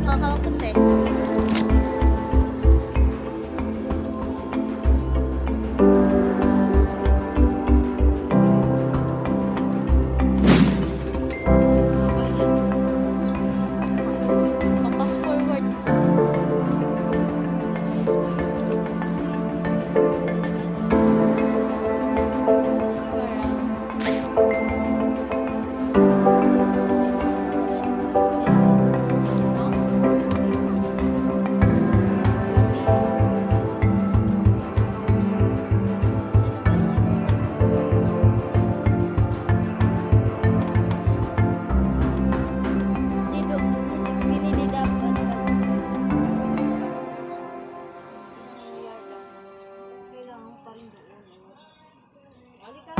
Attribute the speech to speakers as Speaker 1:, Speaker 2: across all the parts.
Speaker 1: Nakakakot eh. Papas forward. Dito, kasi pinili dapat.
Speaker 2: Kasi kailangan mo pa rin doon. Halika,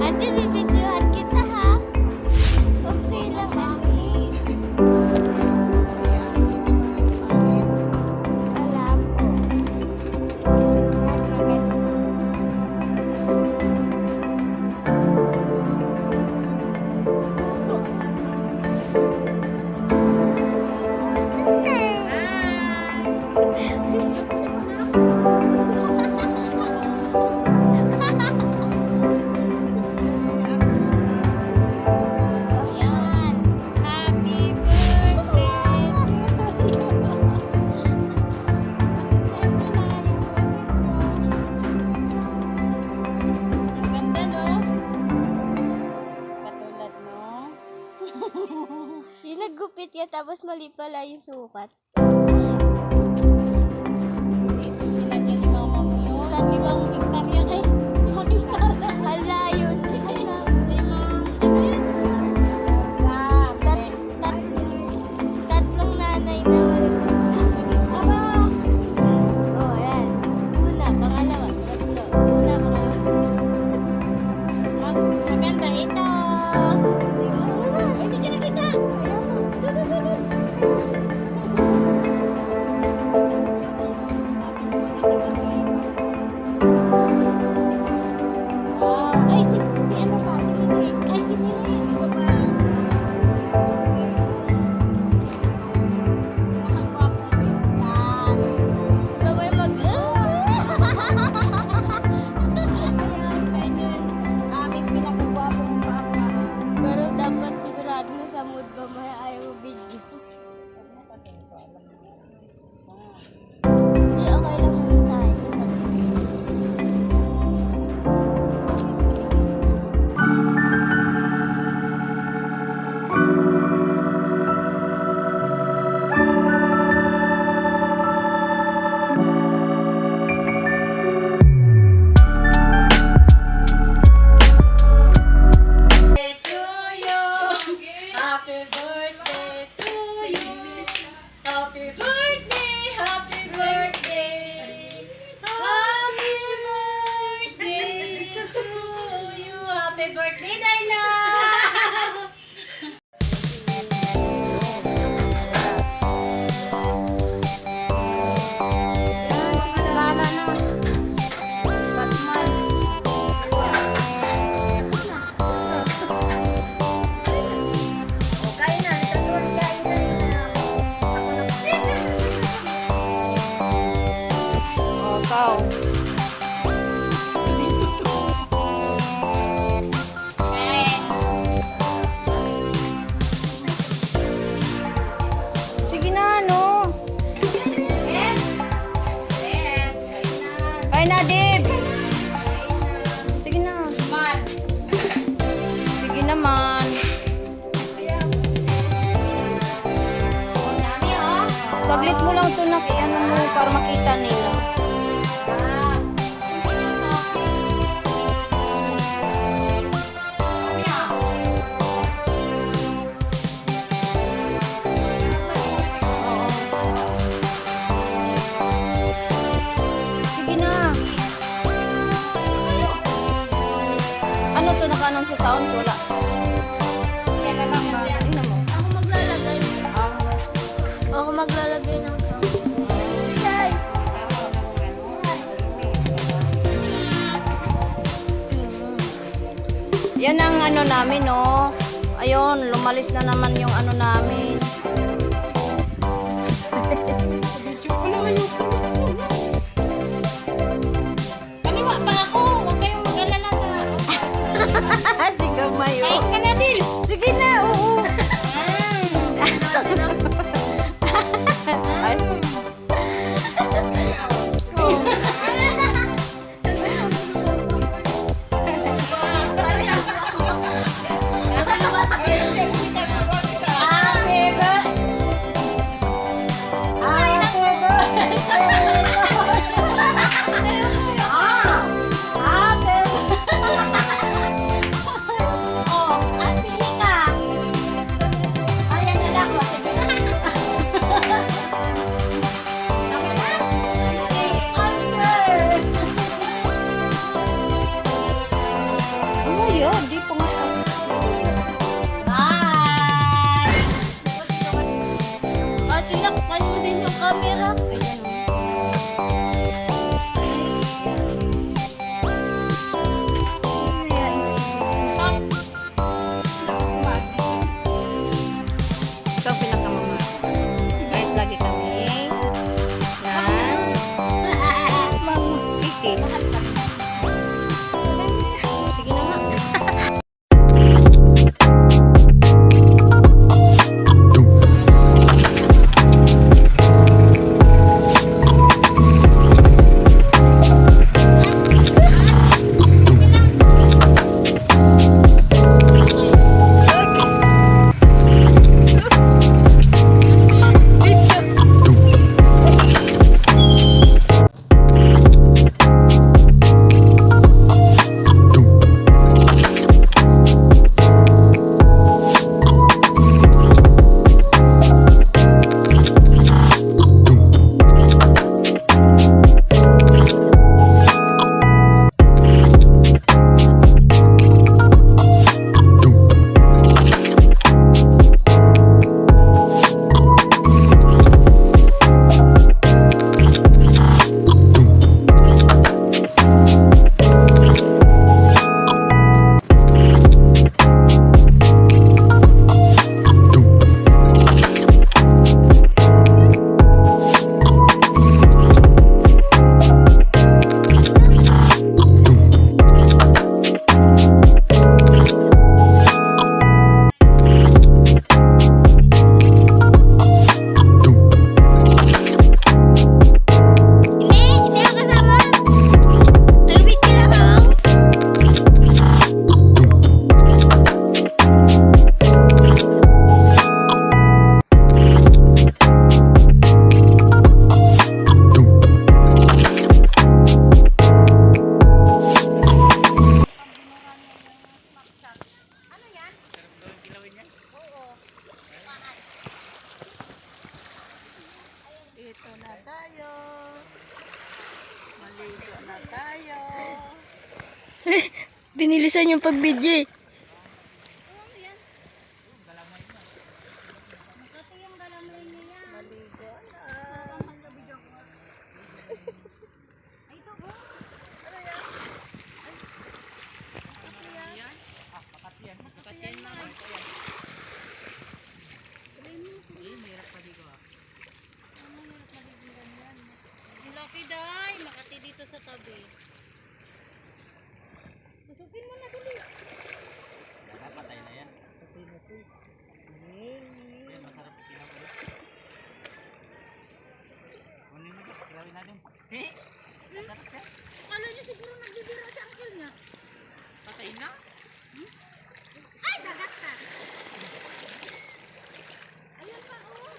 Speaker 1: Ate, bibidyohan kita ha. Okay lang ate. Wala po. Ayan. Happy birthday to you. Ang ganda, no? Katulad, no? Yung naggupit yan, tapos mali pala yung sukat. Sinadya ni mama mo yun. Limang hektar yan ay. Limang hektar. Hala yun. Tatlong nanay na oh, ayan. Una, pangalawa, tatlo. Una, pangalawa. Mas maganda ito. Ay, hindi ka nakita. Ayaw mo. Dun. Ay, si ano pa? Si Mini. Ay, si Mini. Ito pa. Nakagwapong pinsan. Gawin
Speaker 2: ayan, ganyan. Aming pinakagwapong papa.
Speaker 1: Pero dapat sigurado na sa mood ba may ayaw video. Hindi, okay lang naman sa akin.
Speaker 3: Happy birthday to you. Happy birthday, happy birthday. Happy birthday to you. Happy birthday, Dayla.
Speaker 2: Sige na, no? Kaya na, Dib. Sige na. Sige naman. Saglit mo lang ito na ano mo para makita nila. Sige na. Ano to nakaanong sa sounds? Wala.
Speaker 1: Yan na lang ba?
Speaker 2: Tingnan mo.
Speaker 1: Ako maglalagay. Ako maglalagay ng sound. Yay! Yan ang ano namin, no. Ayun, lumalis na naman yung ano namin.
Speaker 3: Kaliwa pa ako. Huwag kayong mag-alala na.
Speaker 1: Sige, Mayo.
Speaker 3: Kain ka na din.
Speaker 1: Sige na, oo. Ay. Di pa nga tapos.
Speaker 3: Bye!
Speaker 1: At tinakpan mo din yung camera. Ayan. Ikaw pinakamama. Kahit lagi kami na kikis. Sige na nga. Ito na tayo. Maligo na tayo. Binilisan yung pag-video.
Speaker 3: Laki day. Makati dito sa tabi. Busugin mo na dali.
Speaker 4: Patay na yan.
Speaker 1: Patay na to.
Speaker 4: Yan, masarap pinapalot. Kunin mo ba? Gawin natin. Masarap yan.
Speaker 3: Akala niya siguro nagbibira sa angkil niya.
Speaker 4: Patay na.
Speaker 3: Ay, dagat ka. Ayan pa, oh.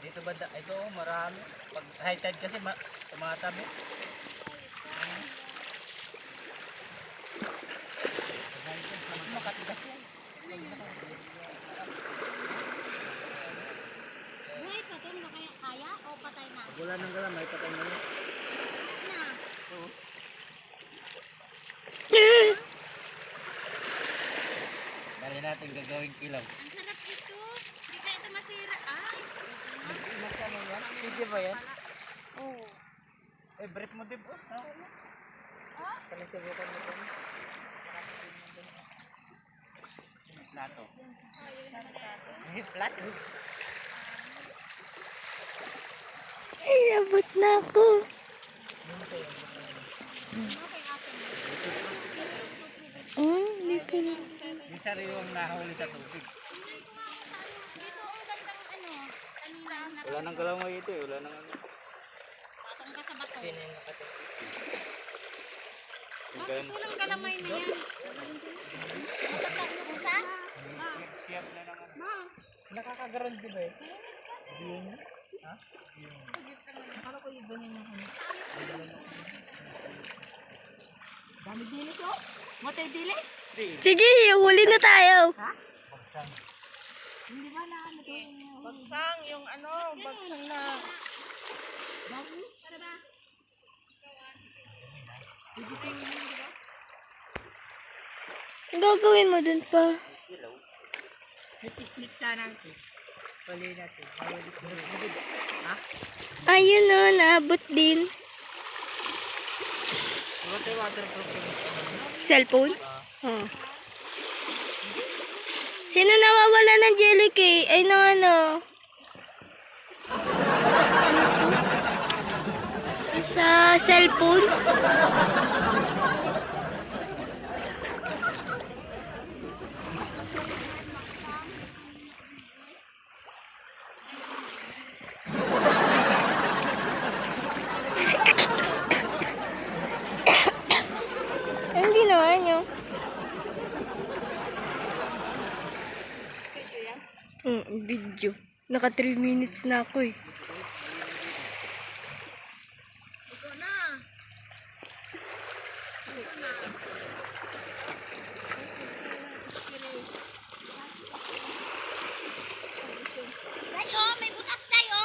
Speaker 4: Dito ba? Ito marami. Pag high tide kasi tumatabi. Makatigas yan.
Speaker 3: Buhay pa to, na kaya o patay na?
Speaker 4: Wala nang galang, may patay na yun.
Speaker 3: Na.
Speaker 4: Dali natin gagawing kilaw.
Speaker 3: Ang sarap ito. Hindi kaya ito masira, ah.
Speaker 4: Masama yan? Sige ba yan?
Speaker 3: Oo.
Speaker 4: Eh, brief mo din po. Palasubukan mo po. Plato. Plato.
Speaker 1: Ay, abot na ako. Hindi ko na.
Speaker 4: Yung sariwang nahuli sa tubig.
Speaker 3: Dito ang gandang kanina.
Speaker 4: Wala nang galamay ito eh. Wala nang ano.
Speaker 3: Patong ka sa bato.
Speaker 4: Sino yung nakating?
Speaker 3: Bakit walang galamay na yan? Busa?
Speaker 4: Siyap na naman. Nakakagaran din ba eh? Yun. Ha? Akala ko yung ganyan ako. Dami dilis oh. Matay dilis?
Speaker 1: Sige, huli na tayo.
Speaker 4: Hindi ba na ano to?
Speaker 2: Bagsang, yung ano, bagsang na.
Speaker 1: Ang gagawin mo dun pa?
Speaker 2: Ipisnit sana ang fish. Pali natin. Ha?
Speaker 1: Ayun o, naabot din.
Speaker 4: Waterproof yung
Speaker 1: Cellphone? Oh. Sino nawawala ng jelly cake? Ay, no, ano? Sa cellphone? Anong ginawa niyo? Video. Naka 3 minutes na ako eh.
Speaker 3: Tayo, may butas tayo.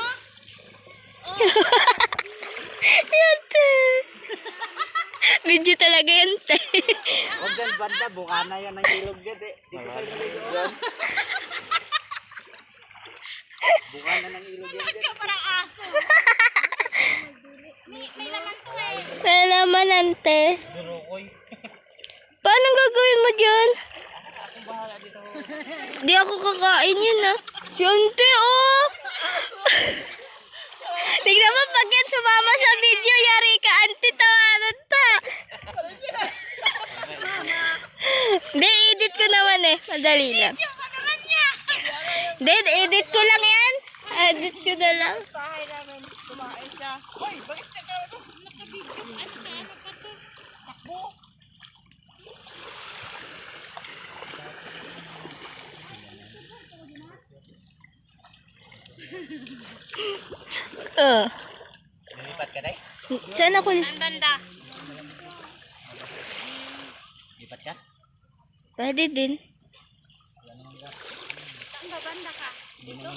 Speaker 1: Yan, te. Video talaga yan, te.
Speaker 4: Huwag dyan banda, buka na yan ng ilog dyan eh. Di ko kayo naligo dyan. Buka na ng ilog yan dyan.
Speaker 3: Parang aso. May laman to eh.
Speaker 1: May laman, ante.
Speaker 4: Durukoy.
Speaker 1: Paano gagawin mo dyan?
Speaker 4: Ako bahala dito.
Speaker 1: Di ako kakain yun, ah. Si ante, oh. Tignan mo, pag yan sumama sa video, yari ka, ante, tawanan ta. Hindi, edit ko naman eh. Madali lang. Hindi, edit ko lang yan. Edit ko na lang.
Speaker 2: Bahay namin, kumain siya. Hoy, bakit siya ka? Naka-video. Ano pa to? Takbo.
Speaker 4: Lilipat ka day?
Speaker 1: Saan ako?
Speaker 3: Ang banda.
Speaker 4: Lipat ka?
Speaker 1: Pwede din.
Speaker 3: Ang babanda ka. Dito?